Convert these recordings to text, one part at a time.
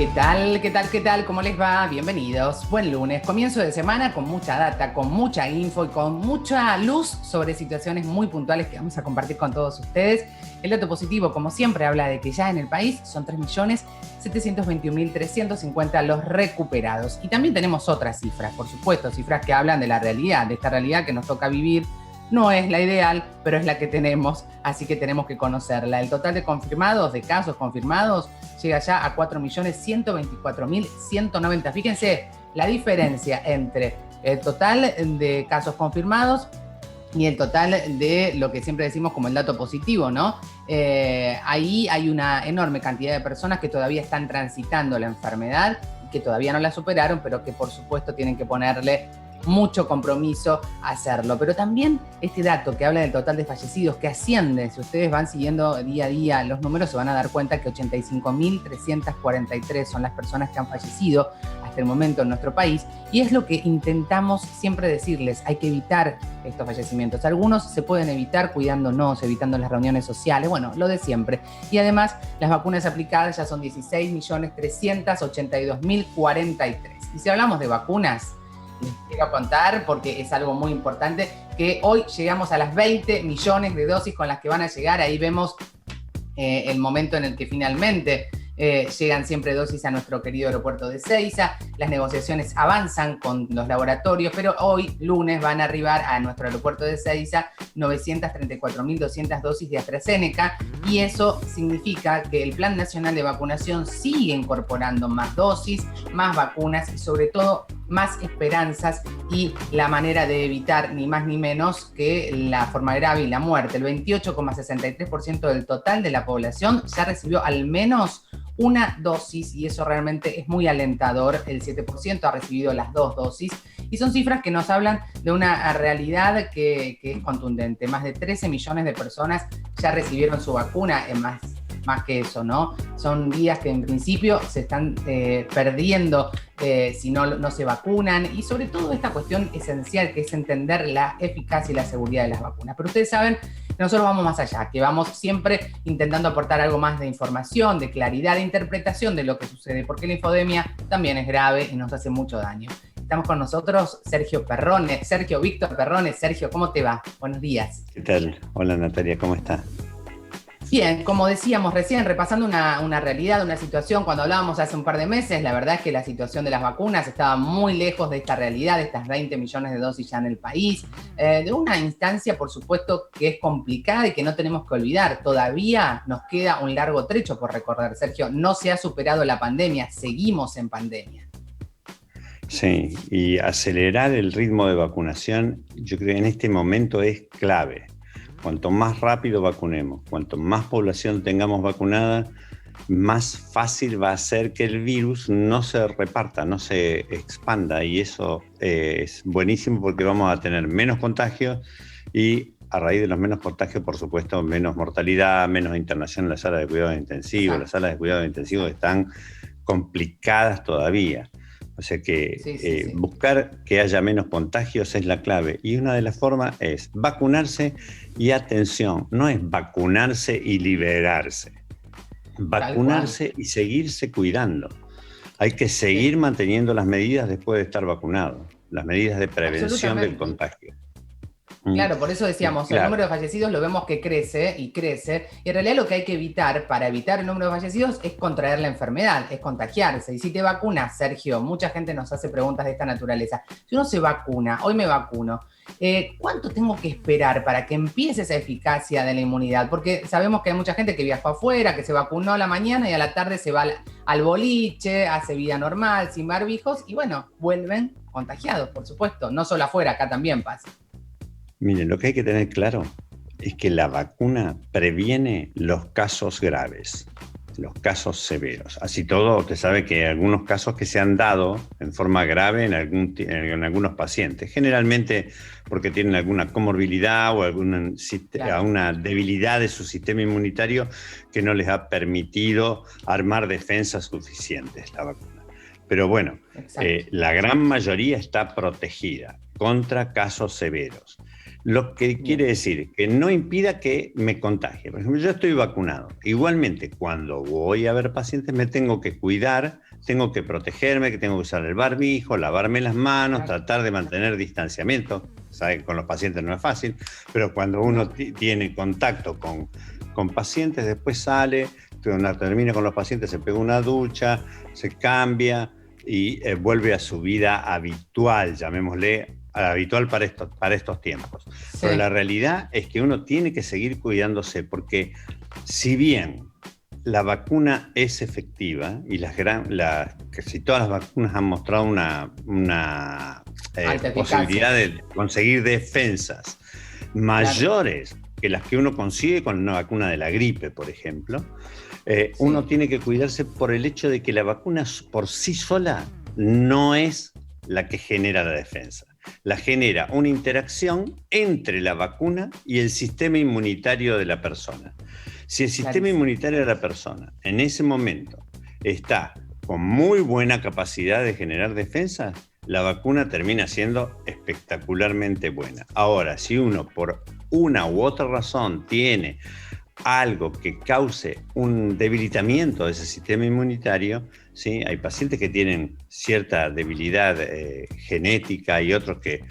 ¿Qué tal? ¿Qué tal? ¿Qué tal? ¿Cómo les va? Bienvenidos. Buen lunes. Comienzo de semana con mucha data, con mucha info y con mucha luz sobre situaciones muy puntuales que vamos a compartir con todos ustedes. El dato positivo, como siempre, habla de que ya en el país son 3.721.350 los recuperados. Y también tenemos otras cifras, por supuesto, cifras que hablan de la realidad, de esta realidad que nos toca vivir. No es la ideal, pero es la que tenemos, así que tenemos que conocerla. El total de confirmados, de casos confirmados, llega ya a 4.124.190. Fíjense la diferencia entre el total de casos confirmados y el total de lo que siempre decimos como el dato positivo, ¿no? Ahí hay una enorme cantidad de personas que todavía están transitando la enfermedad y que todavía no la superaron, pero que por supuesto tienen que ponerle mucho compromiso a hacerlo. Pero también este dato que habla del total de fallecidos que asciende, si ustedes van siguiendo día a día los números, se van a dar cuenta que 85.343 son las personas que han fallecido hasta el momento en nuestro país, y es lo que intentamos siempre decirles: hay que evitar estos fallecimientos. Algunos se pueden evitar cuidándonos, evitando las reuniones sociales, bueno, lo de siempre. Y además las vacunas aplicadas ya son 16.382.043. Y si hablamos de vacunas, les quiero contar, porque es algo muy importante, que hoy llegamos a las 20 millones de dosis con las que van a llegar. Ahí vemos el momento en el que finalmente llegan siempre dosis a nuestro querido aeropuerto de Ezeiza. Las negociaciones avanzan con los laboratorios, pero hoy, lunes, van a arribar a nuestro aeropuerto de Ezeiza 934.200 dosis de AstraZeneca, y eso significa que el Plan Nacional de Vacunación sigue incorporando más dosis, más vacunas y sobre todo más esperanzas y la manera de evitar ni más ni menos que la forma grave y la muerte. El 28,63% del total de la población ya recibió al menos una dosis, y eso realmente es muy alentador. El 7% ha recibido las 2 dosis, y son cifras que nos hablan de una realidad que es contundente. Más de 13 millones de personas ya recibieron su vacuna, más que eso, ¿no? Son días que en principio se están perdiendo si no se vacunan, y sobre todo esta cuestión esencial que es entender la eficacia y la seguridad de las vacunas. Pero ustedes saben, nosotros vamos más allá, que vamos siempre intentando aportar algo más de información, de claridad, de interpretación de lo que sucede, porque la infodemia también es grave y nos hace mucho daño. Estamos con nosotros Sergio Víctor Perrone. Sergio, ¿cómo te va? Buenos días. ¿Qué tal? Hola Natalia, ¿cómo estás? Bien, como decíamos recién, repasando una realidad, una situación, cuando hablábamos hace un par de meses, la verdad es que la situación de las vacunas estaba muy lejos de esta realidad, de estas 20 millones de dosis ya en el país, de una instancia, por supuesto, que es complicada y que no tenemos que olvidar. Todavía nos queda un largo trecho por recorrer, Sergio. No se ha superado la pandemia, seguimos en pandemia. Sí, y acelerar el ritmo de vacunación, yo creo que en este momento es clave. Cuanto más rápido vacunemos, cuanto más población tengamos vacunada, más fácil va a ser que el virus no se reparta, no se expanda, y eso es buenísimo porque vamos a tener menos contagios y a raíz de los menos contagios, por supuesto, menos mortalidad, menos internación en la sala de cuidados intensivos. Las salas de cuidados intensivos están complicadas todavía. O sea que buscar que haya menos contagios es la clave. Y una de las formas es vacunarse, y atención, no es vacunarse y liberarse. Vacunarse y seguirse cuidando. Hay que seguir manteniendo las medidas después de estar vacunado, las medidas de prevención del contagio. Claro, por eso decíamos, el número de fallecidos lo vemos que crece y crece, y en realidad lo que hay que evitar para evitar el número de fallecidos es contraer la enfermedad, es contagiarse. Y si te vacunas, Sergio, mucha gente nos hace preguntas de esta naturaleza. Si uno se vacuna, hoy me vacuno, ¿cuánto tengo que esperar para que empiece esa eficacia de la inmunidad? Porque sabemos que hay mucha gente que viajó afuera, que se vacunó a la mañana y a la tarde se va al boliche, hace vida normal, sin barbijos, y bueno, vuelven contagiados, por supuesto. No solo afuera, acá también pasa. Miren, lo que hay que tener claro es que la vacuna previene los casos graves, los casos severos. Así todo, usted sabe que hay algunos casos que se han dado en forma grave en algunos pacientes, generalmente porque tienen alguna comorbilidad o alguna debilidad de su sistema inmunitario que no les ha permitido armar defensas suficientes la vacuna. Pero bueno, la gran mayoría está protegida contra casos severos. Lo que quiere decir que no impida que me contagie. Por ejemplo, yo estoy vacunado. Igualmente, cuando voy a ver pacientes me tengo que cuidar, tengo que protegerme, que tengo que usar el barbijo, lavarme las manos, tratar de mantener distanciamiento. Saben, con los pacientes no es fácil, pero cuando uno tiene contacto con pacientes, después sale, termina con los pacientes, se pega una ducha, se cambia y vuelve a su vida habitual, llamémosle habitual para estos tiempos. Sí. Pero la realidad es que uno tiene que seguir cuidándose, porque si bien la vacuna es efectiva y casi todas las vacunas han mostrado una posibilidad de conseguir defensas mayores que las que uno consigue con una vacuna de la gripe, por ejemplo, uno tiene que cuidarse por el hecho de que la vacuna por sí sola no es la que genera la defensa. La genera una interacción entre la vacuna y el sistema inmunitario de la persona. Si el sistema inmunitario de la persona en ese momento está con muy buena capacidad de generar defensas, la vacuna termina siendo espectacularmente buena. Ahora, si uno por una u otra razón tiene algo que cause un debilitamiento de ese sistema inmunitario, ¿sí? Hay pacientes que tienen cierta debilidad genética y otros que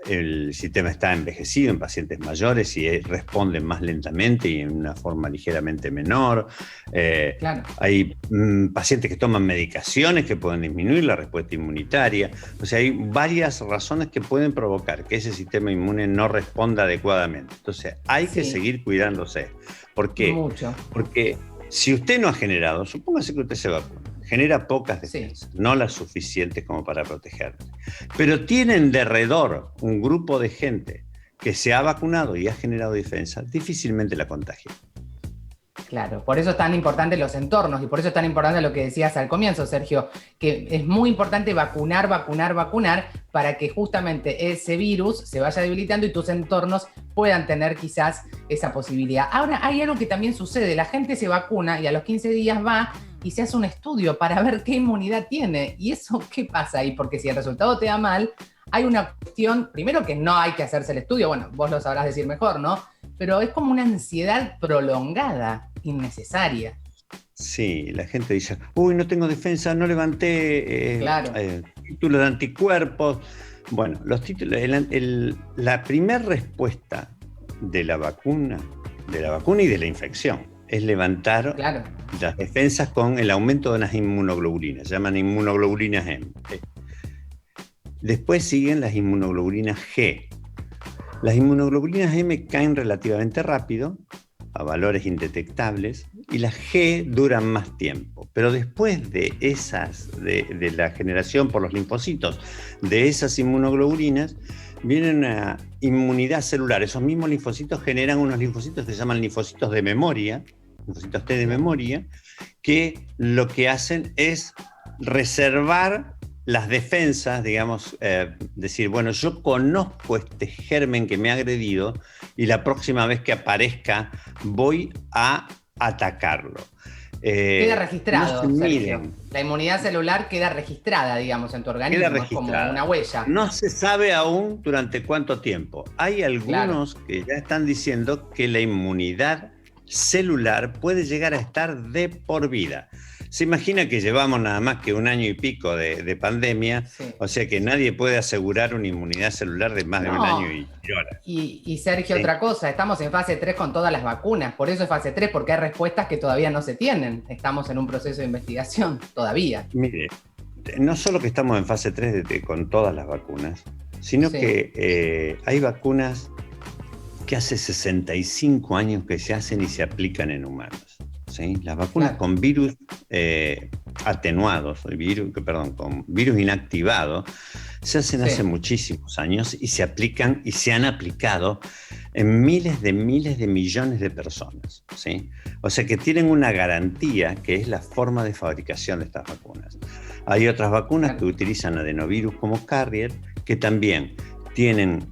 el sistema está envejecido en pacientes mayores y responden más lentamente y en una forma ligeramente menor. Hay pacientes que toman medicaciones que pueden disminuir la respuesta inmunitaria. O sea, hay varias razones que pueden provocar que ese sistema inmune no responda adecuadamente. Entonces, hay que seguir cuidándose. ¿Por qué? Mucho. Porque si usted no ha generado, supóngase que usted se vacuna, genera pocas defensas, no las suficientes como para protegerle. Pero tiene en derredor un grupo de gente que se ha vacunado y ha generado defensas, difícilmente la contagia. Claro, por eso es tan importante los entornos y por eso es tan importante lo que decías al comienzo, Sergio, que es muy importante vacunar para que justamente ese virus se vaya debilitando y tus entornos puedan tener quizás esa posibilidad. Ahora, hay algo que también sucede, la gente se vacuna y a los 15 días va y se hace un estudio para ver qué inmunidad tiene. ¿Y eso qué pasa ahí? Porque si el resultado te da mal, hay una cuestión, primero que no hay que hacerse el estudio, bueno, vos lo sabrás decir mejor, ¿no? Pero es como una ansiedad prolongada, innecesaria. Sí, la gente dice, uy, no tengo defensa, no levanté título de anticuerpos. Bueno, los títulos, la primera respuesta de la vacuna y de la infección es levantar las defensas con el aumento de las inmunoglobulinas, se llaman inmunoglobulinas M. Después siguen las inmunoglobulinas G. Las inmunoglobulinas M caen relativamente rápido, a valores indetectables, y las G duran más tiempo. Pero después de de la generación por los linfocitos de esas inmunoglobulinas, viene una inmunidad celular. Esos mismos linfocitos generan unos linfocitos que se llaman linfocitos de memoria, linfocitos T de memoria, que lo que hacen es reservar las defensas, digamos, decir, bueno, yo conozco este germen que me ha agredido y la próxima vez que aparezca voy a atacarlo. Queda registrado, Sergio. La inmunidad celular queda registrada, digamos, en tu organismo, es como una huella. No se sabe aún durante cuánto tiempo. Hay algunos que ya están diciendo que la inmunidad celular puede llegar a estar de por vida. Se imagina que llevamos nada más que 1 año y pico de pandemia, o sea que nadie puede asegurar una inmunidad celular de más de 1 año y horas. Y Sergio, otra cosa, estamos en fase 3 con todas las vacunas, por eso es fase 3, porque hay respuestas que todavía no se tienen. Estamos en un proceso de investigación todavía. Mire, no solo que estamos en fase 3 con todas las vacunas, sino que hay vacunas que hace 65 años que se hacen y se aplican en humanos. ¿Sí? Las vacunas con virus atenuados, con virus inactivado, se hacen hace muchísimos años y se aplican y se han aplicado en miles de millones de personas. ¿Sí? O sea que tienen una garantía que es la forma de fabricación de estas vacunas. Hay otras vacunas que utilizan adenovirus como carrier, que también tienen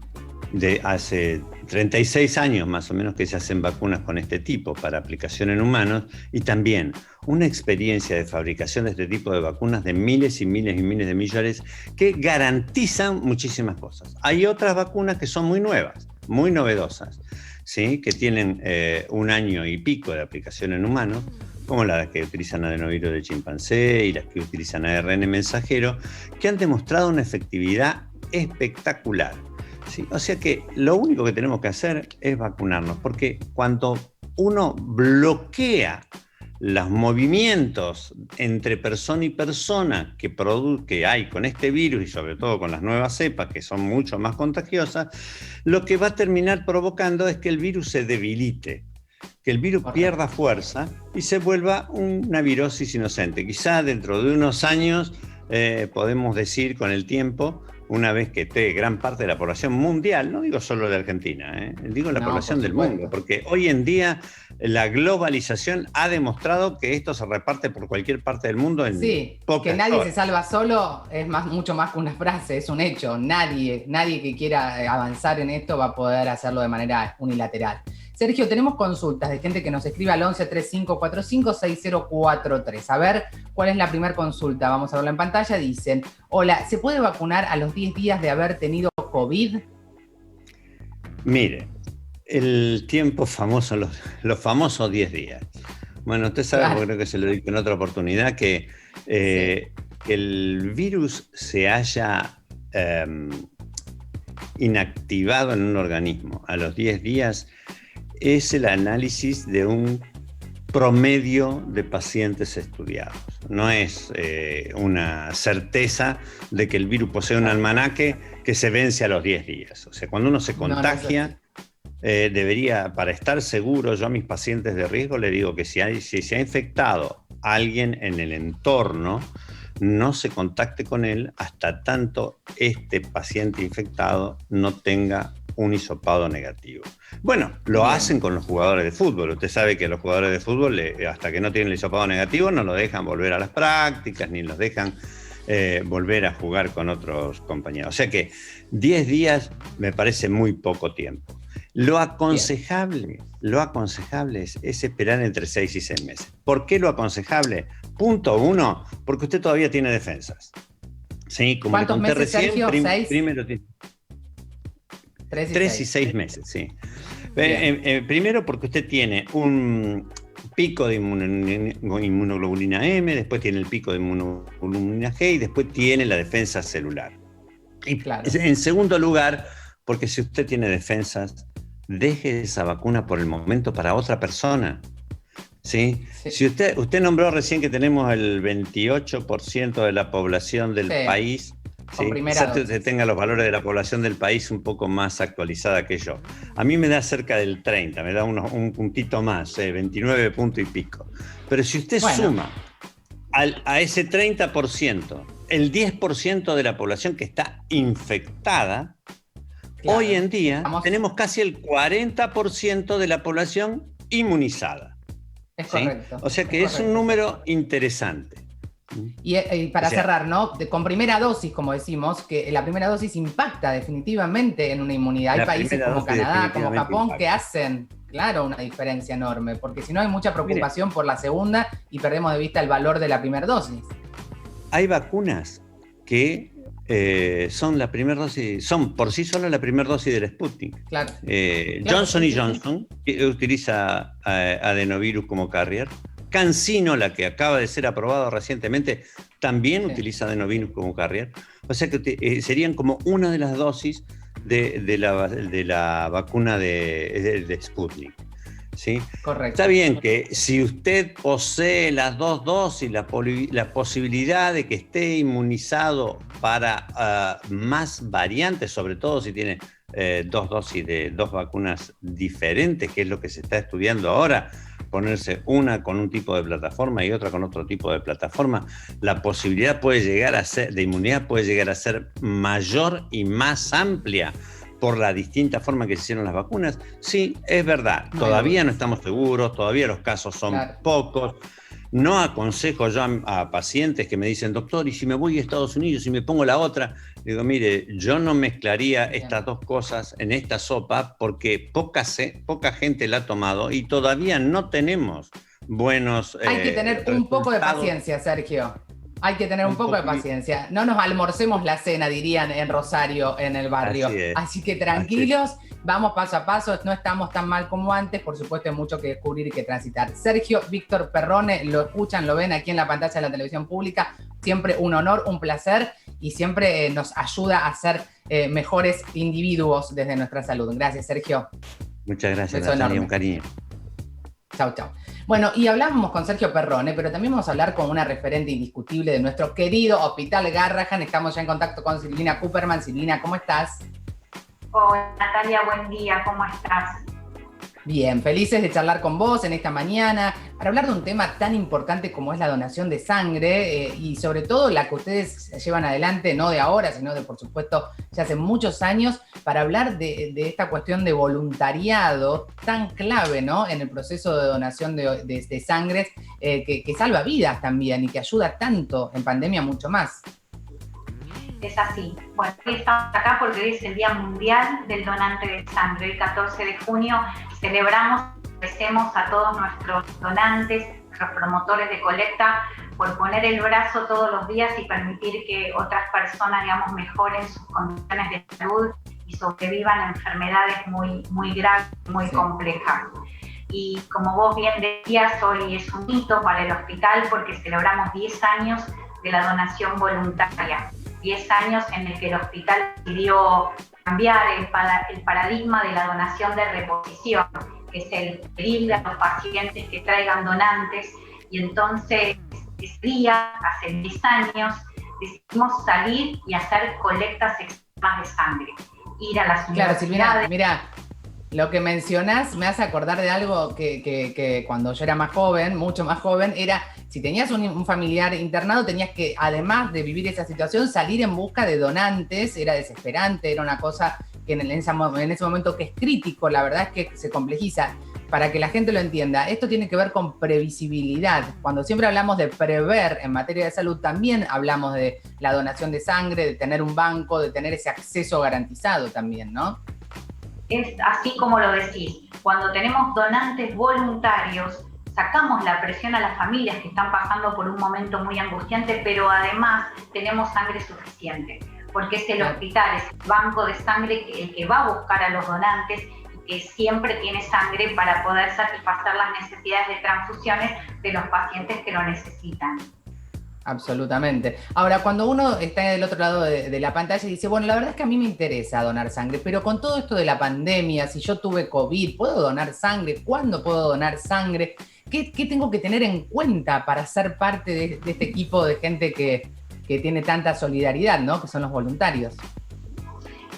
de hace 36 años más o menos que se hacen vacunas con este tipo para aplicación en humanos, y también una experiencia de fabricación de este tipo de vacunas de miles y miles y miles de millones que garantizan muchísimas cosas. Hay otras vacunas que son muy nuevas, muy novedosas, ¿sí? Que tienen 1 año y pico de aplicación en humanos, como las que utilizan adenovirus de chimpancé y las que utilizan ARN mensajero, que han demostrado una efectividad espectacular. ¿Sí? O sea que lo único que tenemos que hacer es vacunarnos, porque cuando uno bloquea los movimientos entre persona y persona que hay con este virus, y sobre todo con las nuevas cepas que son mucho más contagiosas, lo que va a terminar provocando es que el virus se debilite, que el virus pierda fuerza y se vuelva una virosis inocente. Quizá dentro de unos años podemos decir con el tiempo, una vez que esté gran parte de la población mundial, no digo solo de Argentina, digo la población del mundo, porque hoy en día la globalización ha demostrado que esto se reparte por cualquier parte del mundo en pocas que nadie horas. se salva solo es mucho más que una frase, es un hecho. Nadie que quiera avanzar en esto va a poder hacerlo de manera unilateral. Sergio, tenemos consultas de gente que nos escribe al 11 3545 6043. A ver, ¿cuál es la primera consulta? Vamos a verla en pantalla. Dicen, hola, ¿se puede vacunar a los 10 días de haber tenido COVID? Mire, el tiempo famoso, los famosos 10 días. Bueno, usted sabe, porque creo que se lo dije en otra oportunidad, que el virus se haya inactivado en un organismo a los 10 días es el análisis de un promedio de pacientes estudiados. No es una certeza de que el virus posee un almanaque que se vence a los 10 días. O sea, cuando uno se contagia, debería, para estar seguro, yo a mis pacientes de riesgo les digo que si se ha infectado alguien en el entorno, no se contacte con él hasta tanto este paciente infectado no tenga un hisopado negativo. Bueno, lo hacen con los jugadores de fútbol. Usted sabe que los jugadores de fútbol, hasta que no tienen el hisopado negativo, no lo dejan volver a las prácticas, ni los dejan volver a jugar con otros compañeros. O sea que 10 días me parece muy poco tiempo. Lo aconsejable es esperar entre 6 y 6 meses. ¿Por qué lo aconsejable? Punto 1, porque usted todavía tiene defensas. ¿Sí? Como ¿cuántos le conté meses, recién, Sergio? primero 3 y 6 meses, sí. Primero porque usted tiene un pico de inmunoglobulina M, después tiene el pico de inmunoglobulina G y después tiene la defensa celular. Y en segundo lugar, porque si usted tiene defensas, deje esa vacuna por el momento para otra persona. ¿Sí? Si usted nombró recién que tenemos el 28% de la población del país. Sí, quizás usted tenga los valores de la población del país un poco más actualizada que yo. A mí me da cerca del 30, me da un puntito más, 29 puntos y pico. Pero si usted suma a ese 30%, el 10% de la población que está infectada, hoy en día tenemos casi el 40% de la población inmunizada. Es correcto. O sea que es un número interesante. Y para cerrar, ¿no? Con primera dosis, como decimos, que la primera dosis impacta definitivamente en una inmunidad. Hay países como Canadá, como Japón, que hacen, claro, una diferencia enorme, porque si no hay mucha preocupación por la segunda y perdemos de vista el valor de la primera dosis. Hay vacunas que son la primera dosis, son por sí sola la primera dosis del Sputnik. Claro. Johnson & Johnson utiliza adenovirus como carrier. CanSino, la que acaba de ser aprobada recientemente, también utiliza adenovirus como carrier. O sea que serían como una de las dosis de la vacuna de Sputnik. ¿Sí? Correcto. Está bien que si usted posee las dos dosis, la posibilidad de que esté inmunizado para más variantes, sobre todo si tiene 2 dosis de 2 vacunas diferentes, que es lo que se está estudiando ahora, ponerse una con un tipo de plataforma y otra con otro tipo de plataforma, la posibilidad de inmunidad puede llegar a ser mayor y más amplia por la distinta forma que se hicieron las vacunas. Sí, es verdad, todavía no estamos seguros, todavía los casos son pocos, No aconsejo yo a pacientes que me dicen, doctor, ¿y si me voy a Estados Unidos y me pongo la otra? Digo, mire, yo no mezclaría estas dos cosas en esta sopa porque poca gente la ha tomado y todavía no tenemos buenos Hay que tener un poco de paciencia, Sergio. Hay que tener un poco de paciencia. No nos almorcemos la cena, dirían en Rosario, en el barrio. Así que tranquilos, vamos paso a paso. No estamos tan mal como antes. Por supuesto, hay mucho que descubrir y que transitar. Sergio Víctor Perrone, lo escuchan, lo ven aquí en la pantalla de la televisión pública. Siempre un honor, un placer y siempre nos ayuda a ser mejores individuos desde nuestra salud. Gracias, Sergio. Muchas gracias, Natalia, un cariño. Chau, chau. Bueno, y hablábamos con Sergio Perrone, pero también vamos a hablar con una referente indiscutible de nuestro querido Hospital Garrahan. Estamos ya en contacto con Silvina Cooperman. Silvina, ¿cómo estás? Hola, Natalia, buen día, ¿cómo estás? Bien, felices de charlar con vos en esta mañana para hablar de un tema tan importante como es la donación de sangre y sobre todo la que ustedes llevan adelante, no de ahora, sino de, por supuesto, ya hace muchos años, para hablar de esta cuestión de voluntariado tan clave, ¿no?, en el proceso de donación de sangre, que salva vidas también y que ayuda tanto en pandemia mucho más. Es así. Bueno, hoy estamos acá porque hoy es el Día Mundial del Donante de Sangre. El 14 de junio celebramos, agradecemos a todos nuestros donantes, nuestros promotores de colecta, por poner el brazo todos los días y permitir que otras personas, digamos, mejoren sus condiciones de salud y sobrevivan a enfermedades muy, muy graves, muy complejas. Y como vos bien decías, hoy es un hito para el hospital porque celebramos 10 años de la donación voluntaria. 10 años en el que el hospital decidió cambiar el paradigma de la donación de reposición, que es el pedirle a los pacientes que traigan donantes, y entonces ese día, hace 10 años, decidimos salir y hacer colectas extremas de sangre, ir a las universidades. Claro, Silvina, mira, lo que mencionás me hace acordar de algo que cuando yo era más joven, mucho más joven, era si tenías un familiar internado, tenías que, además de vivir esa situación, salir en busca de donantes. Era desesperante, era una cosa que en ese momento que es crítico, la verdad es que se complejiza. Para que la gente lo entienda, esto tiene que ver con previsibilidad. Cuando siempre hablamos de prever en materia de salud, también hablamos de la donación de sangre, de tener un banco, de tener ese acceso garantizado también, ¿no? Es así como lo decís. Cuando tenemos donantes voluntarios, sacamos la presión a las familias que están pasando por un momento muy angustiante, pero además tenemos sangre suficiente, porque es el hospital, es el banco de sangre el que va a buscar a los donantes y que siempre tiene sangre para poder satisfacer las necesidades de transfusiones de los pacientes que lo necesitan. Absolutamente. Ahora, cuando uno está del otro lado de la pantalla y dice, bueno, la verdad es que a mí me interesa donar sangre, pero con todo esto de la pandemia, si yo tuve COVID, ¿puedo donar sangre? ¿Cuándo puedo donar sangre? ¿Qué tengo que tener en cuenta para ser parte de este equipo de gente que tiene tanta solidaridad, ¿no?, que son los voluntarios?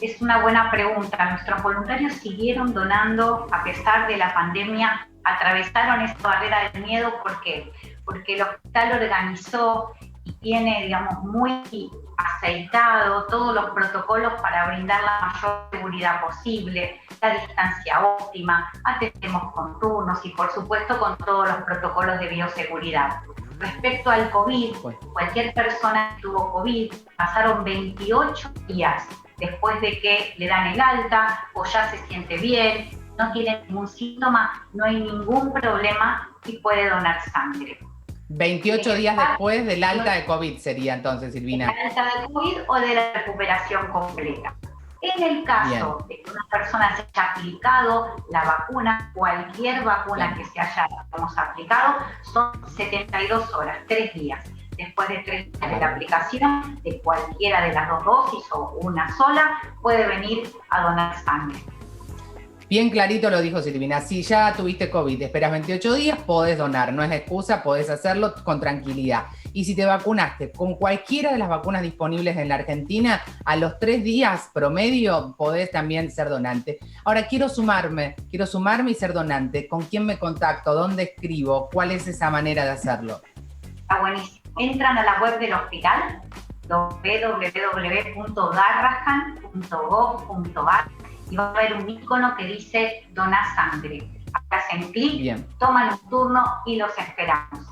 Es una buena pregunta. Nuestros voluntarios siguieron donando a pesar de la pandemia, atravesaron esta barrera del miedo. ¿Por qué? Porque el hospital organizó y tiene, digamos, muy aceitado todos los protocolos para brindar la mayor seguridad posible, la distancia óptima, atendemos con turnos y, por supuesto, con todos los protocolos de bioseguridad. Respecto al COVID, cualquier persona que tuvo COVID, pasaron 28 días después de que le dan el alta o ya se siente bien, no tiene ningún síntoma, no hay ningún problema y puede donar sangre. 28 días después del alta de COVID sería entonces, Silvina. ¿De la alta de COVID o de la recuperación completa? En el caso de que una persona se haya aplicado la vacuna, cualquier vacuna que se haya aplicado, son 72 horas, 3 días. Después de 3 días de la aplicación de cualquiera de las dos dosis o una sola, puede venir a donar sangre. Bien clarito lo dijo Silvina, si ya tuviste COVID, esperas 28 días, podés donar, no es excusa, podés hacerlo con tranquilidad. Y si te vacunaste con cualquiera de las vacunas disponibles en la Argentina, a los 3 días promedio podés también ser donante. Ahora quiero sumarme y ser donante. ¿Con quién me contacto? ¿Dónde escribo? ¿Cuál es esa manera de hacerlo? Está buenísimo. Entran a la web del hospital, www.garrahan.gov.ar, y va a haber un icono que dice Doná Sangre. Hacen clic, toman un turno y los esperamos.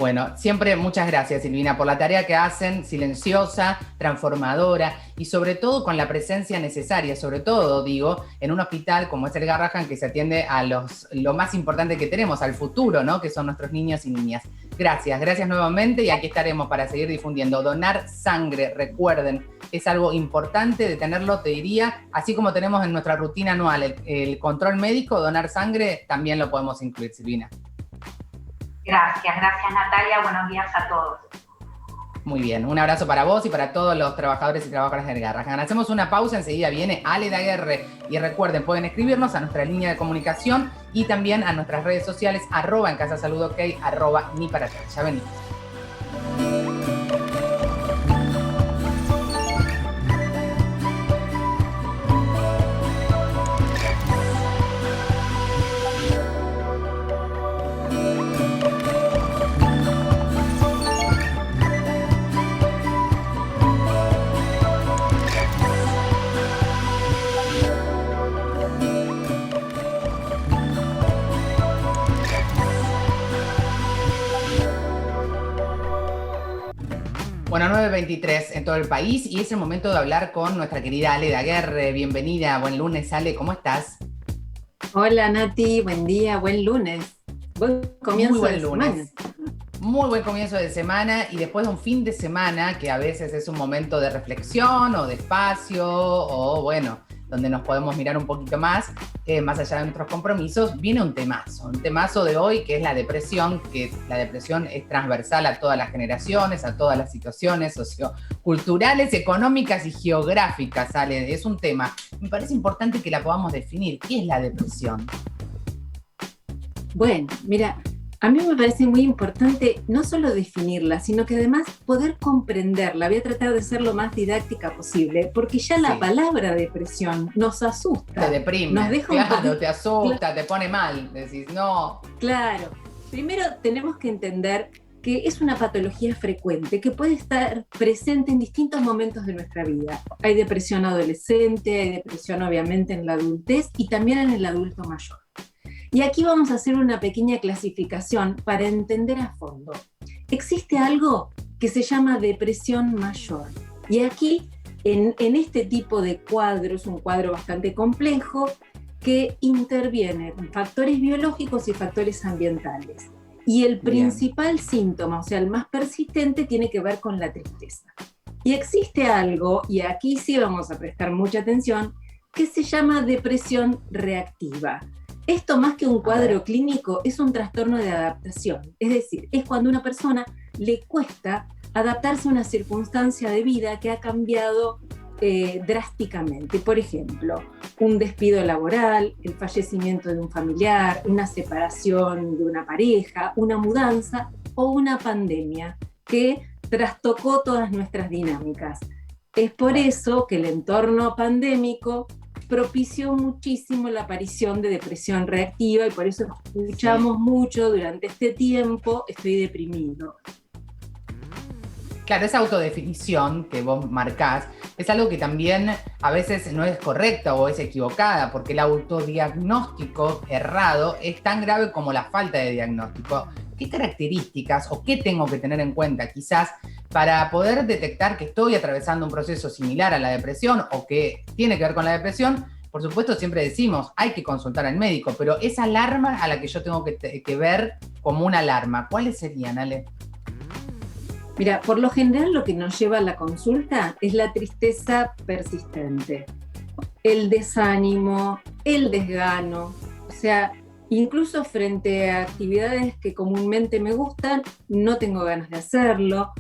Bueno, siempre muchas gracias, Silvina, por la tarea que hacen, silenciosa, transformadora y sobre todo con la presencia necesaria, sobre todo, digo, en un hospital como es el Garrahan, que se atiende a lo más importante que tenemos, al futuro, ¿no? Que son nuestros niños y niñas. Gracias nuevamente y aquí estaremos para seguir difundiendo. Donar sangre, recuerden, es algo importante de tenerlo, te diría, así como tenemos en nuestra rutina anual el control médico, donar sangre, también lo podemos incluir, Silvina. Gracias Natalia, buenos días a todos. Muy bien, un abrazo para vos y para todos los trabajadores y trabajadoras del Garrahan. Hacemos una pausa, enseguida viene Ale Daguerre y recuerden, pueden escribirnos a nuestra línea de comunicación y también a nuestras redes sociales, @en Casa Salud OK, @ni para atrás. Ya venimos. Bueno, 9:23 en todo el país y es el momento de hablar con nuestra querida Ale Daguerre. Bienvenida, buen lunes, Ale, ¿cómo estás? Hola Nati, buen día, buen lunes. Buen comienzo de semana. Muy buen comienzo de semana y después de un fin de semana que a veces es un momento de reflexión o de espacio o bueno, donde nos podemos mirar un poquito más allá de nuestros compromisos, viene un temazo de hoy que es la depresión, que la depresión es transversal a todas las generaciones, a todas las situaciones socioculturales, económicas y geográficas, Ale, es un tema. Me parece importante que la podamos definir. ¿Qué es la depresión? Bueno, mira, a mí me parece muy importante no solo definirla, sino que además poder comprenderla. Voy a tratar de ser lo más didáctica posible, porque ya la palabra depresión nos asusta. Te deprime, nos deja claro, te asusta, te pone mal, decís, no. Claro, primero tenemos que entender que es una patología frecuente, que puede estar presente en distintos momentos de nuestra vida. Hay depresión adolescente, hay depresión obviamente en la adultez y también en el adulto mayor. Y aquí vamos a hacer una pequeña clasificación para entender a fondo. Existe algo que se llama depresión mayor. Y aquí, en este tipo de cuadro, es un cuadro bastante complejo, que intervienen factores biológicos y factores ambientales. Y el principal síntoma, o sea, el más persistente, tiene que ver con la tristeza. Y existe algo, y aquí sí vamos a prestar mucha atención, que se llama depresión reactiva. Esto, más que un cuadro clínico, es un trastorno de adaptación. Es decir, es cuando a una persona le cuesta adaptarse a una circunstancia de vida que ha cambiado drásticamente. Por ejemplo, un despido laboral, el fallecimiento de un familiar, una separación de una pareja, una mudanza o una pandemia que trastocó todas nuestras dinámicas. Es por eso que el entorno pandémico propició muchísimo la aparición de depresión reactiva y por eso escuchamos mucho durante este tiempo, estoy deprimido. Claro, esa autodefinición que vos marcás es algo que también a veces no es correcta o es equivocada, porque el autodiagnóstico errado es tan grave como la falta de diagnóstico. ¿Qué características o qué tengo que tener en cuenta quizás para poder detectar que estoy atravesando un proceso similar a la depresión o que tiene que ver con la depresión? Por supuesto, siempre decimos, hay que consultar al médico, pero esa alarma a la que yo tengo que ver como una alarma, ¿cuáles serían, Ale? Mira, por lo general lo que nos lleva a la consulta es la tristeza persistente, el desánimo, el desgano, o sea, incluso frente a actividades que comúnmente me gustan, no tengo ganas de hacerlo.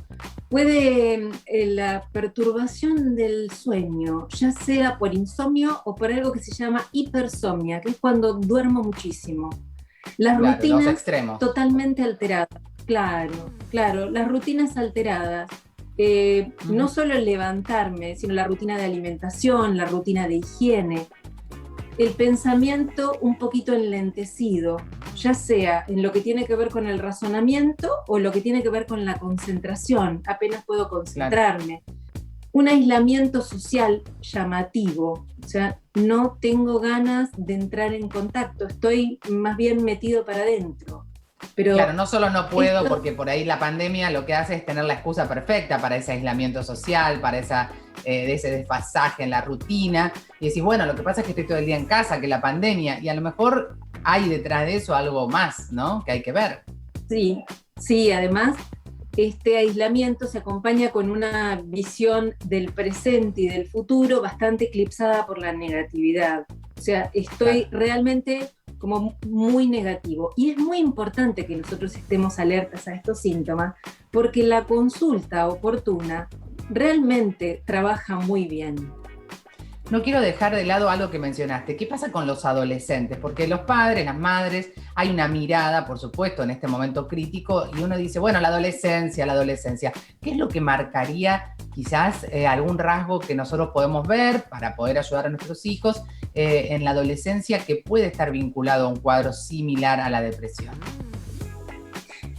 Puede la perturbación del sueño, ya sea por insomnio o por algo que se llama hipersomnia, que es cuando duermo muchísimo. Las rutinas totalmente alteradas. Claro, las rutinas alteradas. No solo el levantarme, sino la rutina de alimentación, la rutina de higiene. El pensamiento un poquito enlentecido, ya sea en lo que tiene que ver con el razonamiento o lo que tiene que ver con la concentración, apenas puedo concentrarme. Claro. Un aislamiento social llamativo, o sea, no tengo ganas de entrar en contacto, estoy más bien metido para adentro. Pero claro, no solo no puedo, porque por ahí la pandemia lo que hace es tener la excusa perfecta para ese aislamiento social, para ese desfasaje en la rutina, y decís, bueno, lo que pasa es que estoy todo el día en casa, que la pandemia, y a lo mejor hay detrás de eso algo más, ¿no? Que hay que ver. Sí, sí, además este aislamiento se acompaña con una visión del presente y del futuro bastante eclipsada por la negatividad. O sea, estoy realmente como muy negativo. Y es muy importante que nosotros estemos alertas a estos síntomas, porque la consulta oportuna realmente trabaja muy bien. No quiero dejar de lado algo que mencionaste. ¿Qué pasa con los adolescentes? Porque los padres, las madres, hay una mirada, por supuesto, en este momento crítico, y uno dice, bueno, la adolescencia. ¿Qué es lo que marcaría quizás algún rasgo que nosotros podemos ver para poder ayudar a nuestros hijos en la adolescencia que puede estar vinculado a un cuadro similar a la depresión?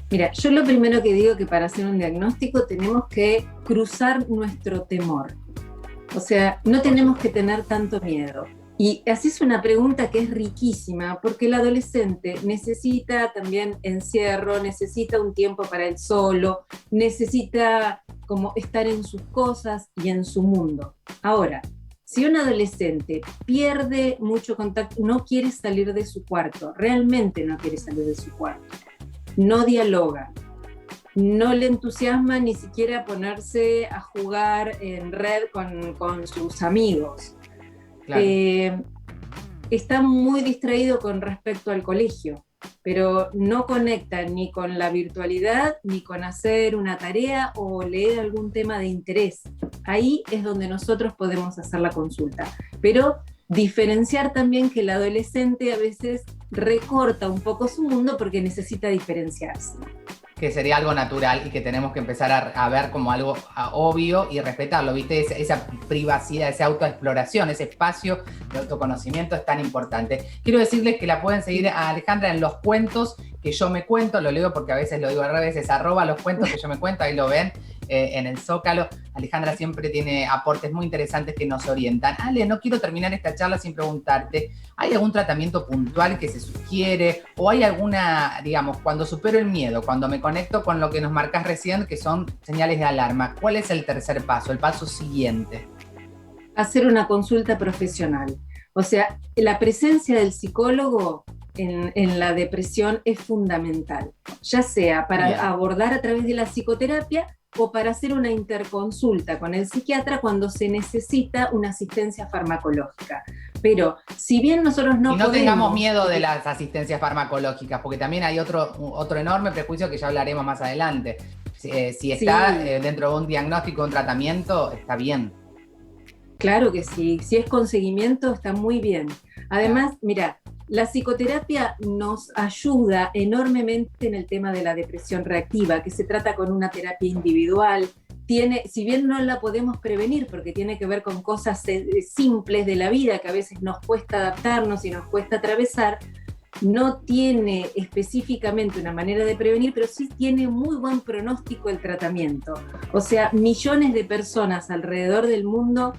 Mira, yo lo primero que digo que para hacer un diagnóstico tenemos que cruzar nuestro temor. O sea, no tenemos que tener tanto miedo. Y haces una pregunta que es riquísima, porque el adolescente necesita también encierro, necesita un tiempo para él solo, necesita como estar en sus cosas y en su mundo. Ahora, si un adolescente pierde mucho contacto, no quiere salir de su cuarto, realmente no quiere salir de su cuarto, no dialoga, no le entusiasma ni siquiera ponerse a jugar en red con sus amigos. Claro. Está muy distraído con respecto al colegio, pero no conecta ni con la virtualidad, ni con hacer una tarea o leer algún tema de interés. Ahí es donde nosotros podemos hacer la consulta. Pero diferenciar también que el adolescente a veces recorta un poco su mundo porque necesita diferenciarse. Que sería algo natural y que tenemos que empezar a ver como algo obvio y respetarlo, ¿viste? Esa privacidad, esa autoexploración, ese espacio de autoconocimiento es tan importante. Quiero decirles que la pueden seguir a Alejandra en los cuentos que yo me cuento, lo leo porque a veces lo digo al revés, es @ los cuentos que yo me cuento, ahí lo ven en el Zócalo. Alejandra siempre tiene aportes muy interesantes que nos orientan. Ale, no quiero terminar esta charla sin preguntarte, ¿hay algún tratamiento puntual que se sugiere? ¿O hay alguna, digamos, cuando supero el miedo, cuando me conecto con lo que nos marcás recién, que son señales de alarma, cuál es el tercer paso, el paso siguiente? Hacer una consulta profesional. O sea, la presencia del psicólogo en la depresión es fundamental, ya sea para abordar a través de la psicoterapia o para hacer una interconsulta con el psiquiatra cuando se necesita una asistencia farmacológica. Pero si bien nosotros no podemos... tengamos miedo de las asistencias farmacológicas, porque también hay otro enorme prejuicio que ya hablaremos más adelante. Si está dentro de un diagnóstico, un tratamiento, está bien. Claro que sí, si es con seguimiento está muy bien. Además, mira, la psicoterapia nos ayuda enormemente en el tema de la depresión reactiva, que se trata con una terapia individual. Si bien no la podemos prevenir porque tiene que ver con cosas simples de la vida que a veces nos cuesta adaptarnos y nos cuesta atravesar, no tiene específicamente una manera de prevenir, pero sí tiene muy buen pronóstico el tratamiento. O sea, millones de personas alrededor del mundo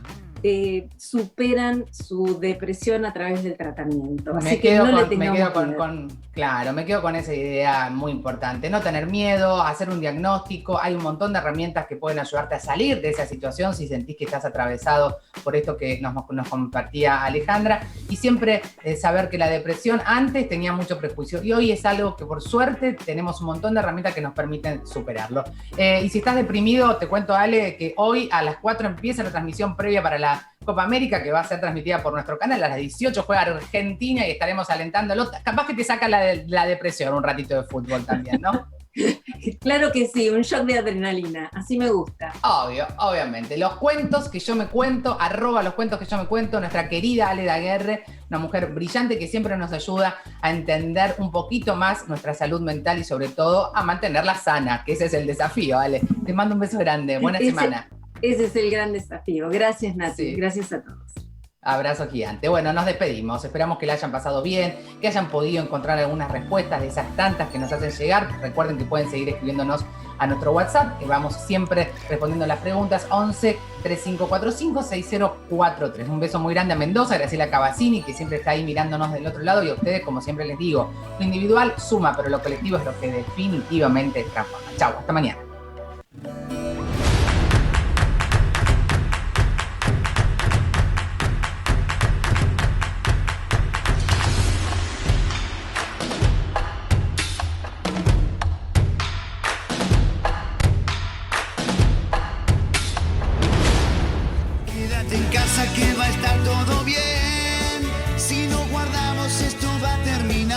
superan su depresión a través del tratamiento. Así que no le tengamos miedo. Me quedo con esa idea muy importante. No tener miedo, hacer un diagnóstico. Hay un montón de herramientas que pueden ayudarte a salir de esa situación si sentís que estás atravesado por esto que nos compartía Alejandra. Y siempre saber que la depresión antes tenía mucho prejuicio y hoy es algo que por suerte tenemos un montón de herramientas que nos permiten superarlo. Y si estás deprimido, te cuento, Ale, que hoy a las 4 empieza la transmisión previa para la Copa América, que va a ser transmitida por nuestro canal. A las 18 juega Argentina y estaremos alentándolo. Capaz que te saca la depresión un ratito de fútbol también, ¿no? Claro que sí, un shock de adrenalina, así me gusta. Obviamente. Los cuentos que yo me cuento, @ los cuentos que yo me cuento, nuestra querida Ale Daguerre, una mujer brillante que siempre nos ayuda a entender un poquito más nuestra salud mental y sobre todo a mantenerla sana, que ese es el desafío, Ale. Te mando un beso grande, buena semana. Ese es el gran desafío. Gracias, Nati. Gracias a todos. Abrazo gigante. Bueno, nos despedimos. Esperamos que la hayan pasado bien, que hayan podido encontrar algunas respuestas de esas tantas que nos hacen llegar. Recuerden que pueden seguir escribiéndonos a nuestro WhatsApp, que vamos siempre respondiendo las preguntas, 11 3545 6043. Un beso muy grande a Mendoza, a Graciela Cavazzini, que siempre está ahí mirándonos del otro lado, y a ustedes, como siempre les digo, lo individual suma, pero lo colectivo es lo que definitivamente transforma. Chau, hasta mañana. En casa que va a estar todo bien. Si no guardamos esto va a terminar.